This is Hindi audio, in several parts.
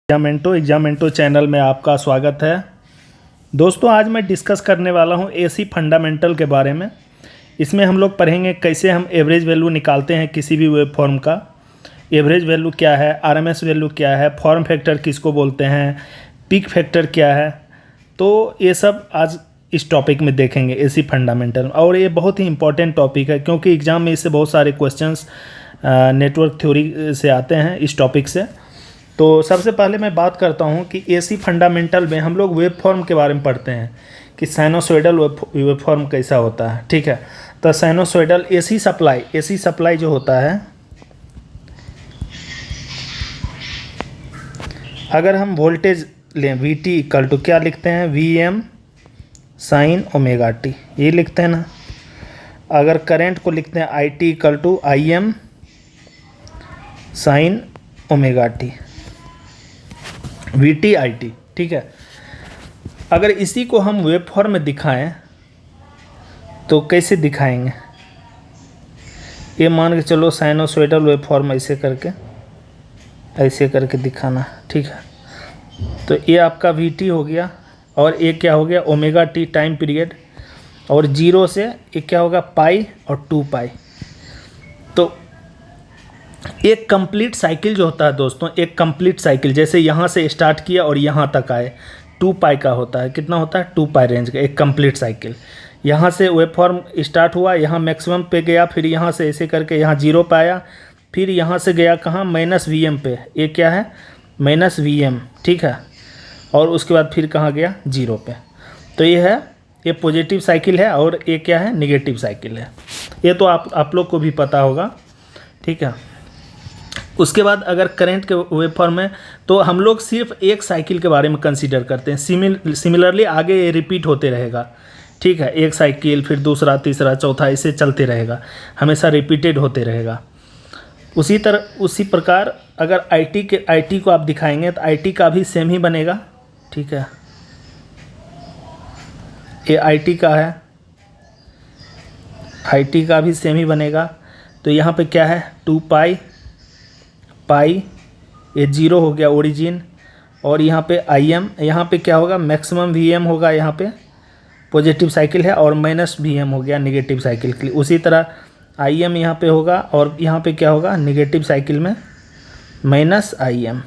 एग्जामेंटो चैनल में आपका स्वागत है। दोस्तों, आज मैं डिस्कस करने वाला हूं एसी फंडामेंटल के बारे में। इसमें हम लोग पढ़ेंगे कैसे हम एवरेज वैल्यू निकालते हैं किसी भी वेव फॉर्म का। एवरेज वैल्यू क्या है, आरएमएस वैल्यू क्या है, फॉर्म फैक्टर किसको बोलते हैं, पीक फैक्टर क्या है। तो ये सब आज इस टॉपिक में देखेंगे, एसी फंडामेंटल। और ये बहुत ही इंपॉर्टेंट टॉपिक है क्योंकि एग्ज़ाम में इससे बहुत सारे क्वेश्चंस नेटवर्क थ्योरी से आते हैं इस टॉपिक से। तो सबसे पहले मैं बात करता हूं कि एसी फंडामेंटल में हम लोग वेव फॉर्म के बारे में पढ़ते हैं कि साइनोसॉइडल वेव फॉर्म कैसा होता है। ठीक है, तो साइनोसॉइडल एसी सप्लाई जो होता है, अगर हम वोल्टेज लें वीटी इक्वल टू क्या लिखते हैं, V M sine omega T, ये लिखते हैं ना। अगर करंट को लिखते हैं I T equal to I M sine omega T, V T I T. ठीक है, अगर इसी को हम वेव फॉर्म में दिखाएं तो कैसे दिखाएंगे, ये मान के चलो साइनोसॉइडल वेव फॉर्म ऐसे करके दिखाना। ठीक है, तो ये आपका वी टी हो गया और ये क्या हो गया, ओमेगा टी टाइम पीरियड, और जीरो से ये क्या होगा, पाई और 2 पाई। तो एक कंप्लीट साइकिल जो होता है दोस्तों, एक कंप्लीट साइकिल जैसे यहाँ से स्टार्ट किया और यहाँ तक आए 2 पाई का होता है। कितना होता है, 2 पाई रेंज का एक कंप्लीट साइकिल। यहाँ से वेव फॉर्म स्टार्ट हुआ, यहाँ मैक्सिमम पे गया, फिर यहाँ से ऐसे करके यहाँ जीरो पे आया, फिर यहाँ से गया कहाँ, माइनस वी एम पे। ये क्या है, माइनस वी एम। ठीक है, और उसके बाद फिर कहाँ गया, जीरो पे। तो ये है, ये पॉजिटिव साइकिल है और ये क्या है, निगेटिव साइकिल है। ये तो आप लोग को भी पता होगा। ठीक है, उसके बाद अगर करंट के वेव फॉर्म में, तो हम लोग सिर्फ एक साइकिल के बारे में कंसीडर करते हैं। सिमिलरली आगे ये रिपीट होते रहेगा। ठीक है, एक साइकिल, फिर दूसरा, तीसरा, चौथा, ऐसे चलते रहेगा, हमेशा रिपीटेड होते रहेगा। उसी प्रकार अगर आई को आप दिखाएंगे तो आई टी का भी सेम ही बनेगा। ठीक है, ये आई टी का है, आई टी का भी सेम ही बनेगा। तो यहाँ पे क्या है, 2 पाई, ये जीरो हो गया ओरिजिन, और यहाँ पे आई एम, यहाँ पे क्या होगा, मैक्सिमम वी एम होगा, यहाँ पे पॉजिटिव साइकिल है, और माइनस वी एम हो गया निगेटिव साइकिल के लिए। उसी तरह आई एम यहाँ पे होगा, और यहाँ पे क्या होगा, निगेटिव साइकिल में माइनस आई एम,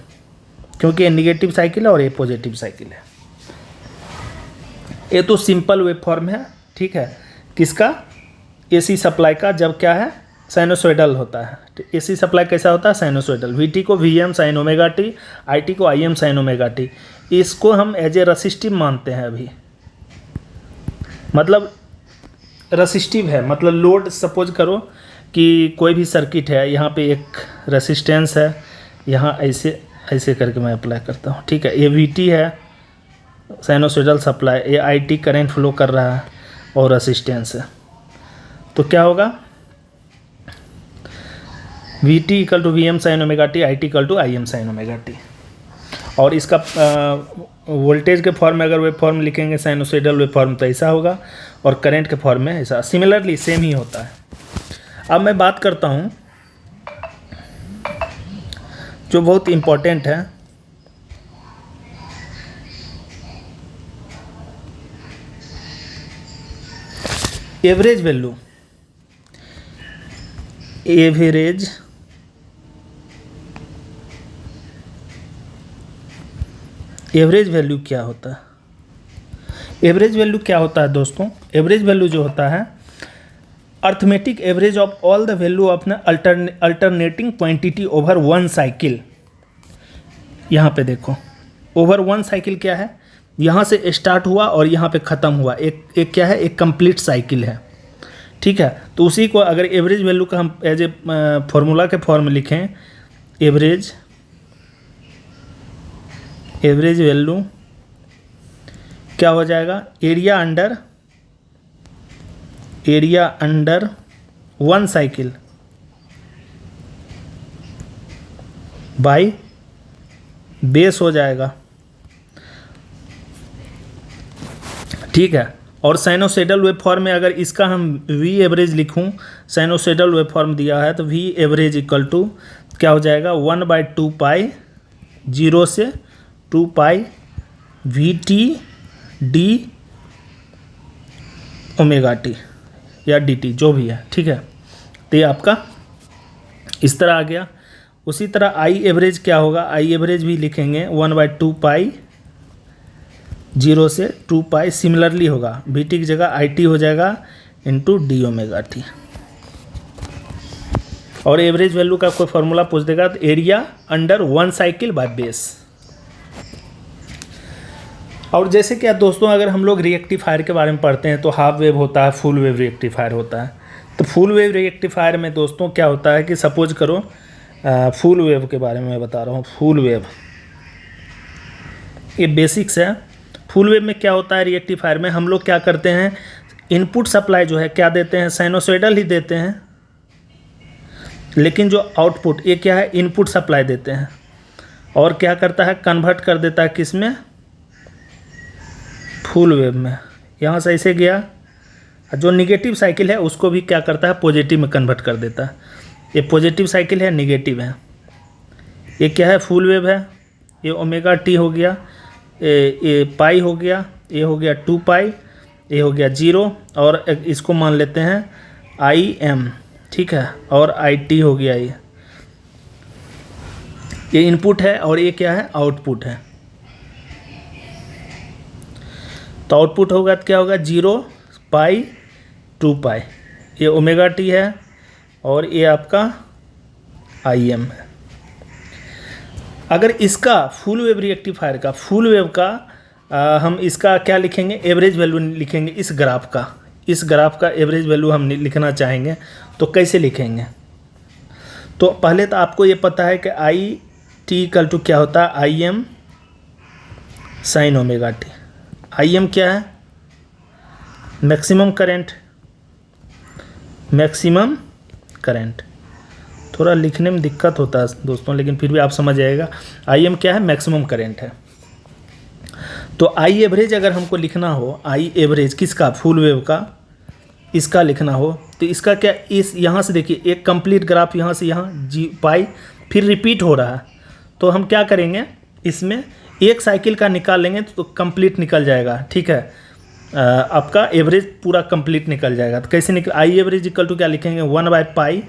क्योंकि ये निगेटिव साइकिल है और ये पॉजिटिव साइकिल है। ये तो सिंपल वेव फॉर्म है। ठीक है, किसका, एसी सप्लाई का, जब क्या है, साइनोसॉइडल होता है। तो एसी सप्लाई कैसा होता है, साइनोसॉइडल। वीटी को V M sine omega T, IT को I M sine omega T. इसको हम एज ए रसिस्टिव मानते हैं अभी, मतलब रसिस्टिव है, मतलब लोड। सपोज करो कि कोई भी सर्किट है, यहाँ पे एक रेसिस्टेंस है, यहाँ ऐसे करके मैं अप्लाई करता हूँ। ठीक है, ये वीटी है साइनोसॉइडल सप्लाई, ये आईटी करंट फ्लो कर रहा है और रेसिस्टेंस है। तो क्या होगा, V T equal to V M sine omega T, I T equal to I M sine omega T. और इसका वोल्टेज के फॉर्म में अगर वेव फॉर्म लिखेंगे साइनोसॉइडल वेव फॉर्म तो ऐसा होगा, और करंट के फॉर्म में ऐसा। सिमिलरली सेम ही होता है। अब मैं बात करता हूँ जो बहुत इम्पोर्टेंट है, एवरेज वैल्यू। एवरेज वैल्यू क्या होता है, एवरेज वैल्यू क्या होता है दोस्तों, एवरेज वैल्यू जो होता है, arithmetic average of all the value of an alternating quantity over one cycle. यहाँ पे देखो, ओवर वन साइकिल क्या है, यहाँ से स्टार्ट हुआ और यहाँ पे ख़त्म हुआ, एक क्या है, एक कंप्लीट साइकिल है। ठीक है, तो उसी को अगर एवरेज वैल्यू का हम एज ए फॉर्मूला के फॉर्म में लिखें, एवरेज वैल्यू क्या हो जाएगा, area under one cycle by base हो जाएगा। ठीक है, और साइनोसॉइडल वेव फॉर्म में अगर इसका हम वी एवरेज लिखूं, साइनोसॉइडल वेव फॉर्म दिया है तो वी एवरेज इक्वल टू क्या हो जाएगा 1/2 पाई 0 से 2 pi V T D omega T या डी टी जो भी है, ठीक है। तो ये आपका इस तरह आ गया। उसी तरह आई एवरेज क्या होगा, आई एवरेज भी लिखेंगे 1/2 पाई 0 से 2 पाई, सिमिलरली होगा वी टी की जगह आई टी हो जाएगा इंटू डी ओमेगा टी। और एवरेज वैल्यू का कोई फॉर्मूला पूछ देगा तो area under 1 cycle by base. और जैसे कि दोस्तों अगर हम लोग रिएक्टिफायर के बारे में पढ़ते हैं तो हाफ वेव होता है, फुल वेव रिएक्टिफायर होता है। तो फुल वेव रिएक्टिफायर में दोस्तों क्या होता है कि सपोज करो फुल वेव के बारे में मैं बता रहा हूँ। फुल वेव ये बेसिक्स है। फुल वेव में क्या होता है, रिएक्टिफायर में हम लोग क्या करते हैं, इनपुट सप्लाई जो है क्या देते हैं, साइनोसॉइडल ही देते हैं, लेकिन जो आउटपुट ये क्या है, इनपुट सप्लाई देते हैं। और क्या करता है, कन्वर्ट कर देता है किस में, फुल वेव में। यहाँ से ऐसे गया, जो निगेटिव साइकिल है उसको भी क्या करता है, पॉजिटिव में कन्वर्ट कर देता है। ये पॉजिटिव साइकिल है, निगेटिव है। ये क्या है, फुल वेव है। ये ओमेगा टी हो गया, ये पाई हो गया, ये हो गया 2 पाई, ये हो गया 0, और इसको मान लेते हैं आई एम, ठीक है। और आई टी हो गया, ये इनपुट है और ये क्या है, आउटपुट है। तो आउटपुट होगा तो क्या होगा, 0 पाई 2 पाई, ये ओमेगा टी है और ये आपका आई एम है। अगर इसका फुल वेव रिएक्टिफायर का फुल वेव का हम इसका क्या लिखेंगे, एवरेज वैल्यू लिखेंगे। इस ग्राफ का एवरेज वैल्यू हम लिखना चाहेंगे तो कैसे लिखेंगे। तो पहले तो आपको ये पता है कि आई टी इक्वल टू क्या होता है, आई M sine omega T. I am क्या है, मैक्सिमम करंट। थोड़ा लिखने में दिक्कत होता है दोस्तों, लेकिन फिर भी आप समझ जाएगा। आई एम क्या है, मैक्सिमम करंट है। तो आई एवरेज अगर हमको लिखना हो, आई एवरेज किसका, फुल वेव का, इसका लिखना हो तो इसका क्या, इस यहाँ से देखिए एक कंप्लीट ग्राफ यहाँ से यहाँ जी पाई फिर रिपीट हो रहा है। तो हम क्या करेंगे, इसमें एक साइकिल का निकाल लेंगे तो कंप्लीट निकल जाएगा, ठीक है। आपका एवरेज पूरा कंप्लीट निकल जाएगा। तो कैसे निकल, आई एवरेज इक्वल टू क्या लिखेंगे, 1/पाई,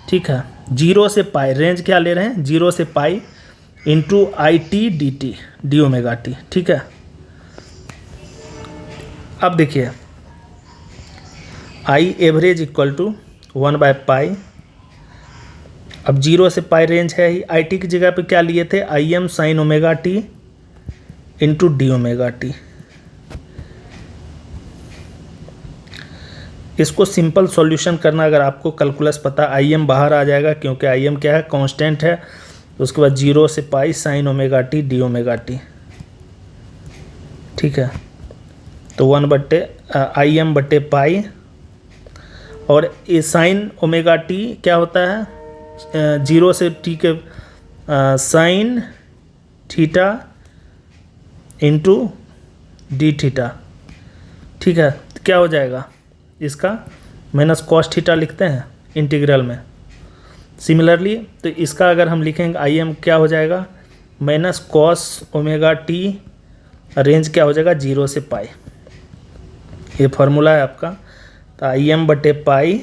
ठीक है। 0 से पाई, रेंज क्या ले रहे हैं, 0 से pi into I T D T D omega T, ठीक है। अब देखिए आई एवरेज इक्वल टू 1/पाई। अब 0 से पाई रेंज है ही, आई टी की जगह पे क्या लिए थे, आई M sine omega T into D omega T. इसको सिंपल सॉल्यूशन करना, अगर आपको कैलकुलस पता, आई एम बाहर आ जाएगा क्योंकि आई एम क्या है, कांस्टेंट है। तो उसके बाद 0 से pi sine omega T D omega T, ठीक है। तो 1/आई एम बटे पाई, और ये साइन ओमेगा टी क्या होता है, 0 से टी के sine theta into D theta, ठीक है। तो क्या हो जाएगा, इसका माइनस कॉस थीटा लिखते हैं इंटीग्रल में। सिमिलरली तो इसका अगर हम लिखेंगे आई एम क्या हो जाएगा, minus cos omega T, range क्या हो जाएगा 0 से पाई। ये फार्मूला है आपका। तो आई एम बटे पाई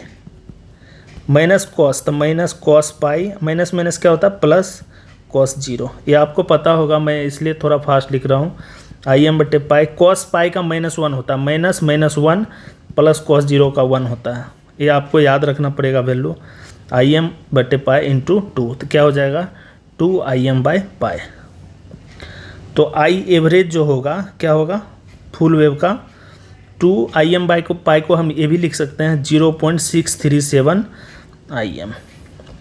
माइनस कॉस, तो minus cos pi, minus minus क्या होता है प्लस कॉस 0। ये आपको पता होगा, मैं इसलिए थोड़ा फास्ट लिख रहा हूँ। आई एम बटे पाई, कॉस पाई का -1 होता है, -1 प्लस कॉस 0 का 1 होता है। ये आपको याद रखना पड़ेगा वैल्यू। आई एम बटे पाई इंटू 2, तो क्या हो जाएगा 2 आई एम बाय पाई। तो आई एवरेज जो होगा क्या होगा, फुल वेव का 2 आई एम बाई को पाई को हम ये भी लिख सकते हैं 0.637 आई एम।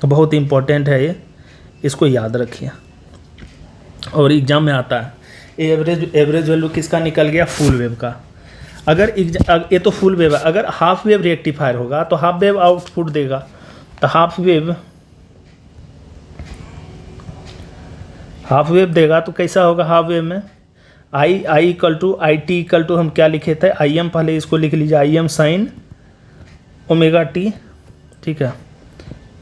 बहुत इंपॉर्टेंट है ये, इसको याद रखिए और एग्जाम में आता है। एवरेज वैल्यू किसका निकल गया, फुल वेव का। अगर ये तो फुल वेव है, अगर हाफ वेव रेक्टिफायर होगा तो हाफ वेव आउटपुट देगा। तो हाफ वेव देगा तो कैसा होगा, हाफ वेव में I equal to I T equal to हम क्या लिखे थे, आई एम, पहले इसको लिख लीजिए, आई एम साइन ओमेगा टी, ठीक है।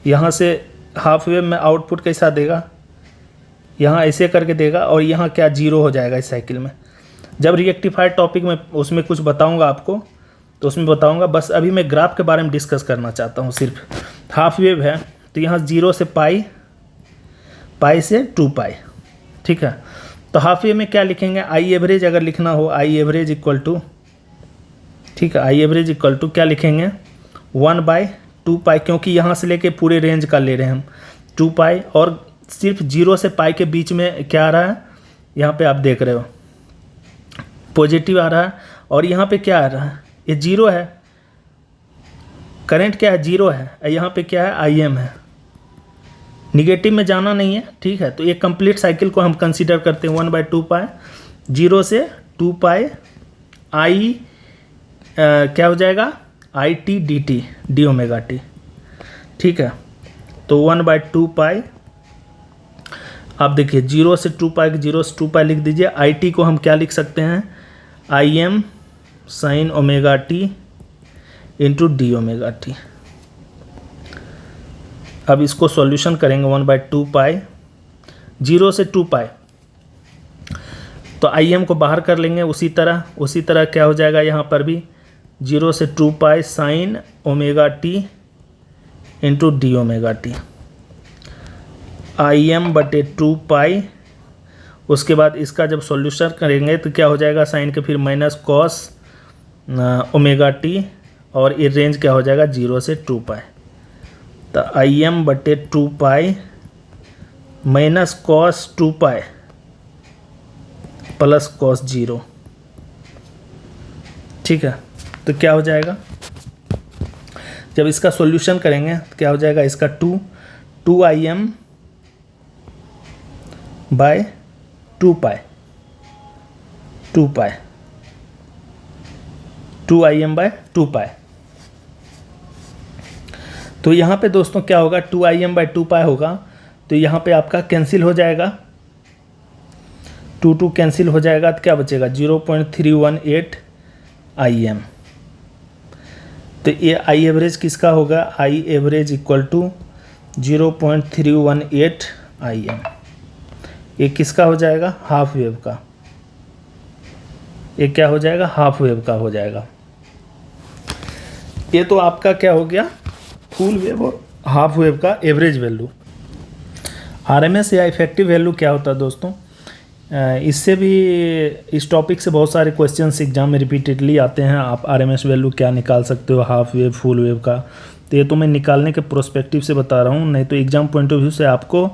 यहाँ से हाफ वेव में आउटपुट कैसा देगा, यहाँ ऐसे करके देगा और यहाँ क्या जीरो हो जाएगा इस साइकिल में। जब रिएक्टिफाइड टॉपिक में उसमें कुछ बताऊंगा आपको तो उसमें बताऊंगा, बस अभी मैं ग्राफ के बारे में डिस्कस करना चाहता हूँ सिर्फ। हाफ वेव है तो यहाँ 0 से पाई, पाई से 2 पाई, ठीक है। तो हाफ वेव में क्या लिखेंगे, आई एवरेज अगर लिखना हो, आई एवरेज इक्वल टू, ठीक है, आई एवरेज इक्वल टू क्या लिखेंगे 1/2 पाई, क्योंकि यहाँ से लेके पूरे रेंज का ले रहे हैं हम 2 पाई, और सिर्फ 0 से पाई के बीच में क्या आ रहा है, यहाँ पे आप देख रहे हो पॉजिटिव आ रहा है, और यहाँ पे क्या आ रहा है, ये 0 है, करंट क्या है 0 है, यहाँ पे क्या है IM है, निगेटिव में जाना नहीं है, ठीक है। तो ये कंप्लीट साइकिल को हम कंसीडर करते हैं 1/2 पाई, 0 से 2 पाई आई क्या हो जाएगा IT dt D omega T, ठीक है। तो 1/2 पाई, आप देखिए 0 से 2 पाई, 0 से 2 पाई लिख दीजिए। IT को हम क्या लिख सकते हैं, IM sine omega T into D omega T. अब इसको सॉल्यूशन करेंगे 1/2 पाई, 0 से 2 पाई, तो IM को बाहर कर लेंगे। उसी तरह क्या हो जाएगा यहाँ पर भी 0 से 2 pi sine omega T into D omega T, IM/2 पाई। उसके बाद इसका जब सॉल्यूशन करेंगे तो क्या हो जाएगा, साइन के फिर माइनस कॉस ओमेगा टी, और ये रेंज क्या हो जाएगा 0 से 2 पाई। तो IM/2 pi minus cos 2 pi plus cos 0, ठीक है। तो क्या हो जाएगा, जब इसका सॉल्यूशन करेंगे तो क्या हो जाएगा, इसका 2 IM/2 पाई, 2 पाई, 2 IM/2 पाई। तो यहाँ पे दोस्तों क्या होगा, 2 IM/2 पाई होगा, तो यहाँ पे आपका कैंसिल हो जाएगा, 2 कैंसिल हो जाएगा, तो क्या बचेगा 0.318 IM। तो ये आई एवरेज किसका होगा, I average equal to 0.318 IM। ये किसका हो जाएगा, हाफ वेव का। ये क्या हो जाएगा, हाफ वेव का हो जाएगा। ये तो आपका क्या हो गया, फुल वेव और हाफ वेव का एवरेज वैल्यू। RMS या इफेक्टिव वैल्यू क्या होता है दोस्तों, इससे भी, इस टॉपिक से बहुत सारे क्वेश्चंस एग्जाम में रिपीटेडली आते हैं। आप RMS वैल्यू क्या निकाल सकते हो, हाफ वेव फुल वेव का। तो ये तो मैं निकालने के प्रोस्पेक्टिव से बता रहा हूँ, नहीं तो एग्जाम पॉइंट ऑफ व्यू से आपको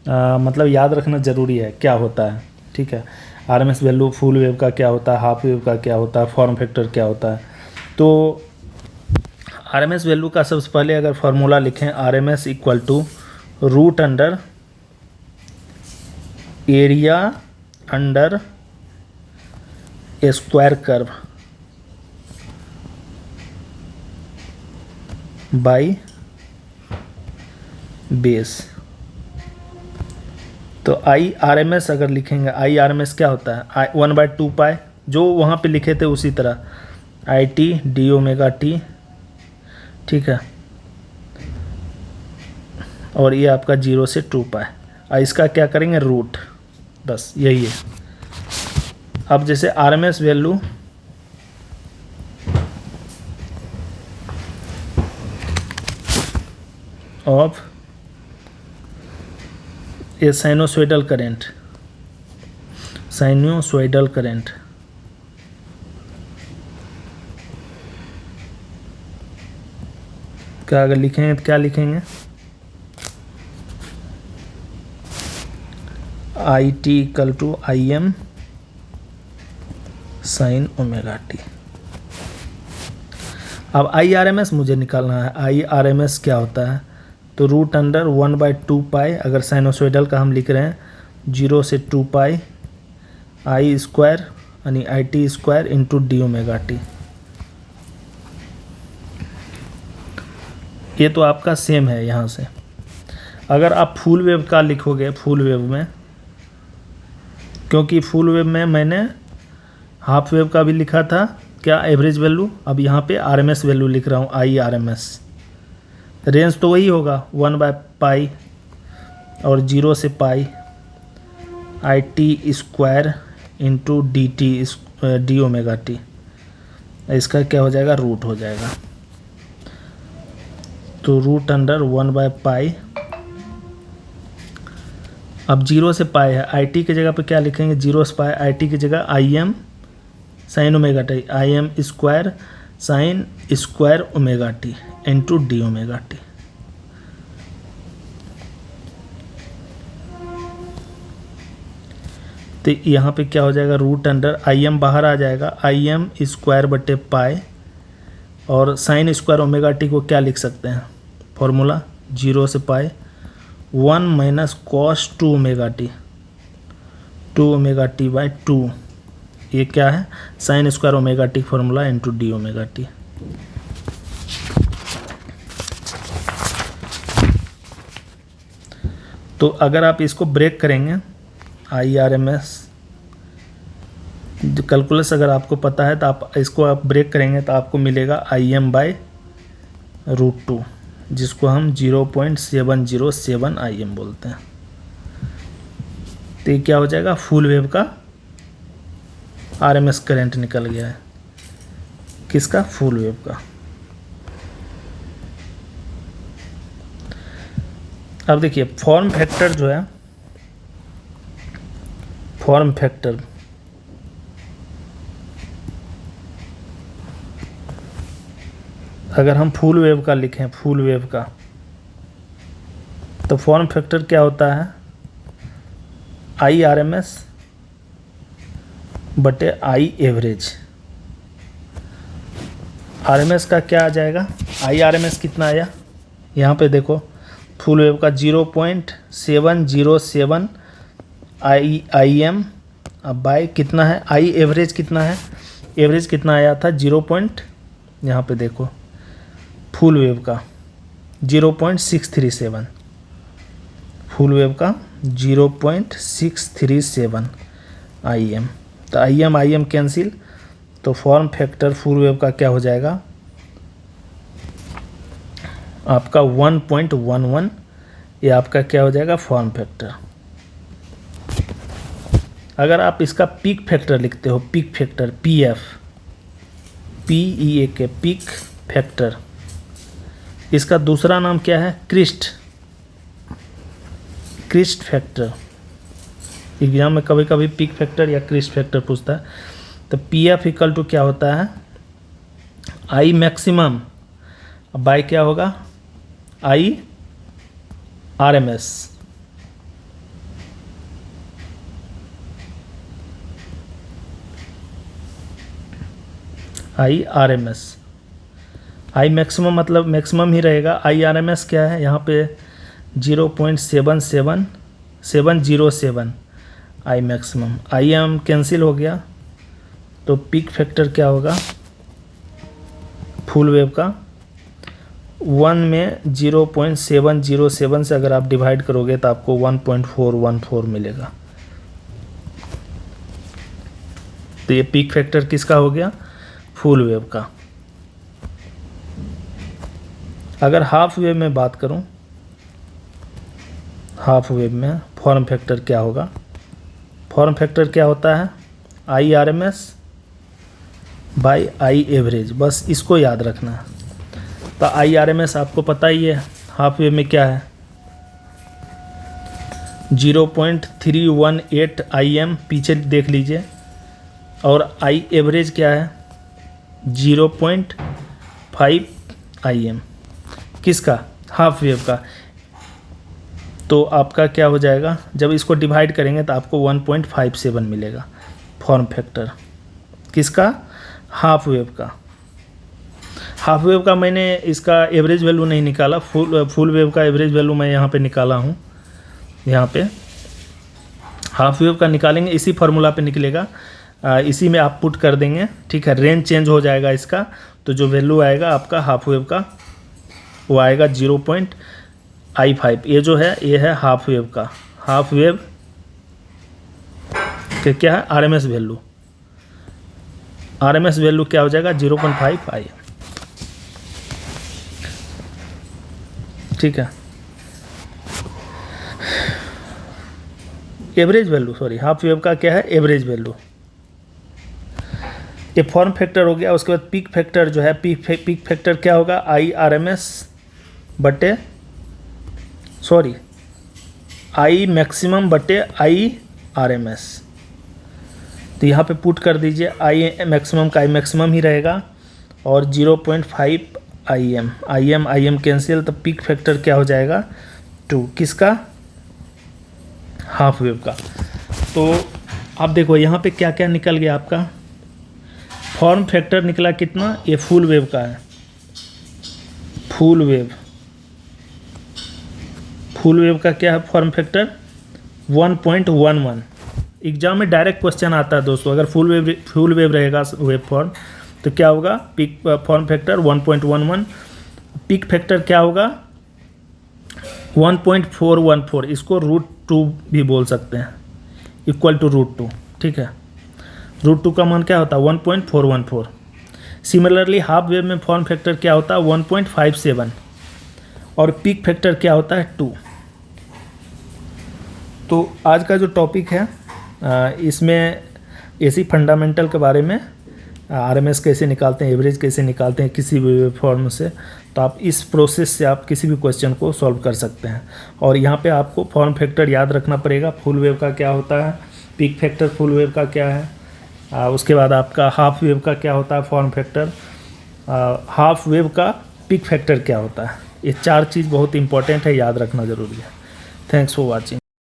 मतलब याद रखना ज़रूरी है क्या होता है, ठीक है। RMS वैल्यू फुल वेव का क्या होता है, हाफ वेव का क्या होता है, फॉर्म फैक्टर क्या होता है। तो RMS वैल्यू का सबसे पहले अगर फार्मूला लिखें, RMS equal to root under area under square curve by base. तो IRMS अगर लिखेंगे, IRMS क्या होता है, 1/2 पाई, जो वहाँ पे लिखे थे उसी तरह IT डी ओमेगा टी, ठीक है। और ये आपका 0 से 2 पाई, इसका क्या करेंगे रूट, बस यही है। अब जैसे RMS value of a sinusoidal current, sinusoidal current क्या अगर लिखेंगे तो क्या लिखेंगे, IT equal to IM sine omega T. अब IRMS मुझे निकालना है, IRMS क्या होता है, तो रूट अंडर 1/2 पाई, अगर साइनोसॉइडल का हम लिख रहे हैं 0 से 2 पाई I स्क्वायर यानी IT square into D omega T. ये तो आपका सेम है यहाँ से। अगर आप फुल वेव का लिखोगे, फुल वेव में, क्योंकि फुल वेव में मैंने हाफ वेव का भी लिखा था क्या एवरेज वैल्यू, अब यहाँ पे RMS वैल्यू लिख रहा हूँ IRMS। रेंज तो वही होगा 1/पाई और 0 से pi I T square into D T D omega T, इसका क्या हो जाएगा, रूट हो जाएगा। तो रूट अंडर 1/पाई, अब 0 से पाई है, आई टी की जगह पे क्या लिखेंगे, 0 से पाई, आई टी की जगह आई M sine omega T, I am square sine square omega T into D omega T. तो यहाँ पे क्या हो जाएगा, रूट अंडर आई एम बाहर आ जाएगा, आई एम स्क्वायर बटे पाई, और साइन स्क्वायर ओमेगा टी को क्या लिख सकते हैं, फॉर्मूला 0 से pi 1 minus cos 2 omega T, 2 omega T by 2, ये क्या है, sine square omega T formula into D omega T. तो अगर आप इसको ब्रेक करेंगे, I R M S calculus अगर आपको पता है तो आप इसको आप ब्रेक करेंगे तो आपको मिलेगा आई एम बाई रूट 2, जिसको हम 0.707 आई एम बोलते हैं। तो ये क्या हो जाएगा, फुल वेव का आर एम एस करेंट निकल गया है, किसका, फुल वेव का। अब देखिए फॉर्म फैक्टर जो है, फॉर्म फैक्टर अगर हम फुल वेव का लिखें, फुल वेव का, तो फॉर्म फैक्टर क्या होता है, आई आर एम एस बटे I average. R M S का क्या आ जाएगा, आई आर एम एस कितना आया, यहाँ पे देखो फुल वेव का 0.707 आई एम, अब बाय कितना है, आई एवरेज कितना है, एवरेज कितना आया था 0. यहाँ पे देखो फुल वेव का 0.637, फुल वेव का 0.637 आई एम। तो आई एम कैंसिल, तो फॉर्म फैक्टर फुल वेव का क्या हो जाएगा आपका 1.11, ये आपका क्या हो जाएगा फॉर्म फैक्टर। अगर आप इसका पीक फैक्टर लिखते हो, peak factor P F, P E A K, peak factor, इसका दूसरा नाम क्या है, क्रिस्ट फैक्टर। एग्जाम में कभी कभी पीक फैक्टर या क्रिस्ट फैक्टर पूछता है। तो पी एफ इक्वल टू क्या होता है, आई मैक्सिमम बाय क्या होगा, I R M S. I R M S, I maximum मतलब मैक्सिमम ही रहेगा, आई आर एम एस क्या है, यहाँ पे 0.77707 I maximum, I am cancel हो गया, तो पीक फैक्टर क्या होगा फुल वेव का 1 में 0.707 से अगर आप डिवाइड करोगे तो आपको 1.414 मिलेगा। तो ये पीक फैक्टर किसका हो गया, फुल वेव का। अगर हाफ वेव में बात करूं, हाफ वेव में फॉर्म फैक्टर क्या होगा, फॉर्म फैक्टर क्या होता है, I R M S by I average, बस इसको याद रखना है। तो आई आर एम एस आपको पता ही है, हाफ वेव में क्या है 0.318 आई एम, पीछे देख लीजिए, और आई एवरेज क्या है 0.5 आई एम, किसका, हाफ वेव का। तो आपका क्या हो जाएगा, जब इसको डिवाइड करेंगे तो आपको 1.57 मिलेगा फॉर्म फैक्टर, किसका, हाफ वेव का। हाफ वेव का मैंने इसका एवरेज वैल्यू नहीं निकाला, फुल वेव का एवरेज वैल्यू मैं यहाँ पे निकाला हूँ, यहाँ पे हाफ वेव का निकालेंगे, इसी फार्मूला पे निकलेगा, इसी में आप पुट कर देंगे, ठीक है। रेंज चेंज हो जाएगा इसका, तो जो वैल्यू आएगा आपका हाफ वेव का वो आएगा 0.I5। ये जो है ये है हाफ वेव का, हाफ वेव के क्या है आरएमएस वैल्यू, आरएमएस वैल्यू क्या हो जाएगा 0.5 आई, ठीक है। Average value, sorry half wave का क्या है, एवरेज वैल्यू। ये फॉर्म फैक्टर हो गया। उसके बाद पीक फैक्टर जो है, पीक फैक्टर क्या होगा, आई आर एम एस बटे, सॉरी आई मैक्सिमम बटे आई आर एम एस। तो यहाँ पे पुट कर दीजिए, आई मैक्सिमम का आई मैक्सिमम ही रहेगा और 0.5 आई एम कैंसिल, तो पीक फैक्टर क्या हो जाएगा 2, किसका, हाफ वेव का। तो आप देखो यहाँ पे क्या क्या निकल गया आपका, फॉर्म फैक्टर निकला कितना, ये फुल वेव का है, फुल वेव का क्या है फॉर्म फैक्टर 1.11। एग्जाम में डायरेक्ट क्वेश्चन आता है दोस्तों, अगर फुल वेव रहेगा वेव फॉर्म तो क्या होगा, peak form factor 1.11, peak factor क्या होगा 1.414, इसको √2 भी बोल सकते हैं, इक्वल टू √2, ठीक है। √2 का मान क्या होता है 1.414। सिमिलरली हाफ वेव में फॉर्म फैक्टर क्या होता है 1.57 और पीक फैक्टर क्या होता है 2। तो आज का जो टॉपिक है इसमें एसी फंडामेंटल के बारे में, आरएमएस कैसे निकालते हैं, एवरेज कैसे निकालते हैं किसी भी वेव फॉर्म से, तो आप इस प्रोसेस से आप किसी भी क्वेश्चन को सॉल्व कर सकते हैं। और यहाँ पे आपको फॉर्म फैक्टर याद रखना पड़ेगा, फुल वेव का क्या होता है, पीक फैक्टर फुल वेव का क्या है, उसके बाद आपका हाफ वेव का क्या होता है फॉर्म फैक्टर, हाफ वेव का पीक फैक्टर क्या होता है। ये 4 चीज़ बहुत इंपॉर्टेंट है, याद रखना ज़रूरी है। Thanks for watching.